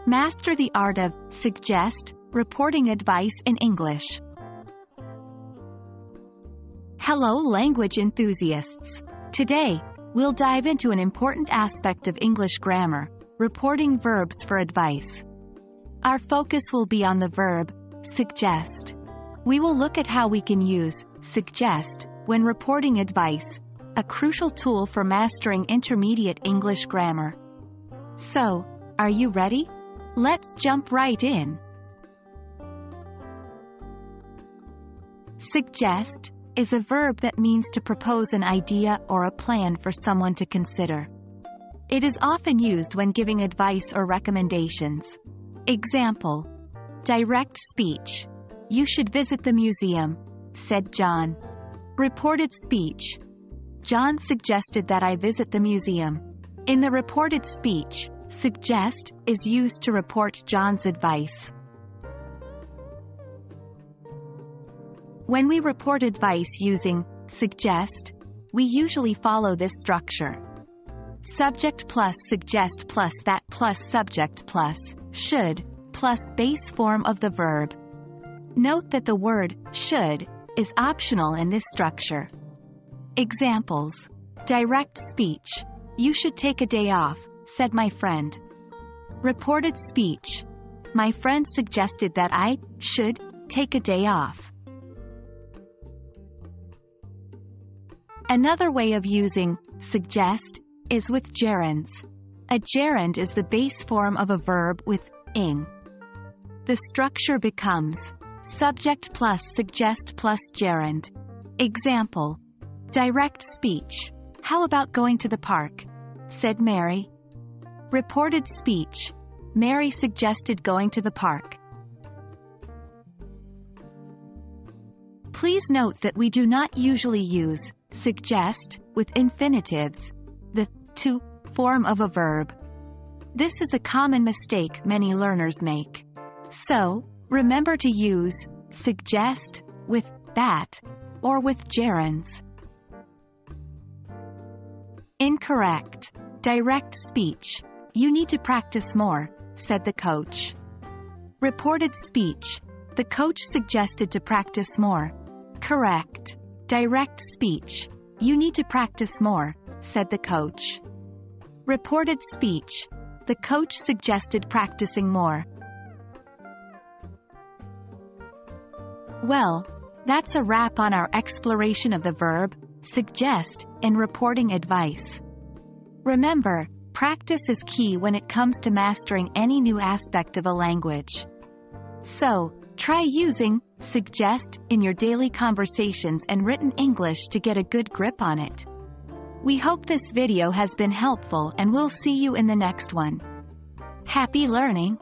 Master the art of suggest reporting advice in English. Hello, language enthusiasts. Today, we'll dive into an important aspect of English grammar, reporting verbs for advice. Our focus will be on the verb suggest. We will look at how we can use suggest when reporting advice, a crucial tool for mastering intermediate English grammar. So, are you ready? Let's jump right in. Suggest is a verb that means to propose an idea or a plan for someone to consider. It is often used when giving advice or recommendations. Example: direct speech. You should visit the museum, said John. Reported speech. John suggested that I visit the museum. In the reported speech, suggest is used to report John's advice. When we report advice using suggest, we usually follow this structure. Subject plus suggest plus that plus subject plus should plus base form of the verb. Note that the word should is optional in this structure. Examples: direct speech. You should take a day off, said my friend. Reported speech. My friend suggested that I should take a day off. Another way of using suggest is with gerunds. A gerund is the base form of a verb with ing. The structure becomes subject plus suggest plus gerund. Example: direct speech. How about going to the park? Said Mary. Reported speech. Mary suggested going to the park. Please note that we do not usually use suggest with infinitives, the to form of a verb. This is a common mistake many learners make. So, remember to use suggest with that or with gerunds. Incorrect. Direct speech. You need to practice more, said the coach. Reported speech. The coach suggested to practice more. Correct. Direct speech. You need to practice more, said the coach. Reported speech. The coach suggested practicing more. Well, that's a wrap on our exploration of the verb suggest in reporting advice. Remember, practice is key when it comes to mastering any new aspect of a language. So, try using suggest in your daily conversations and written English to get a good grip on it. We hope this video has been helpful and we'll see you in the next one. Happy learning!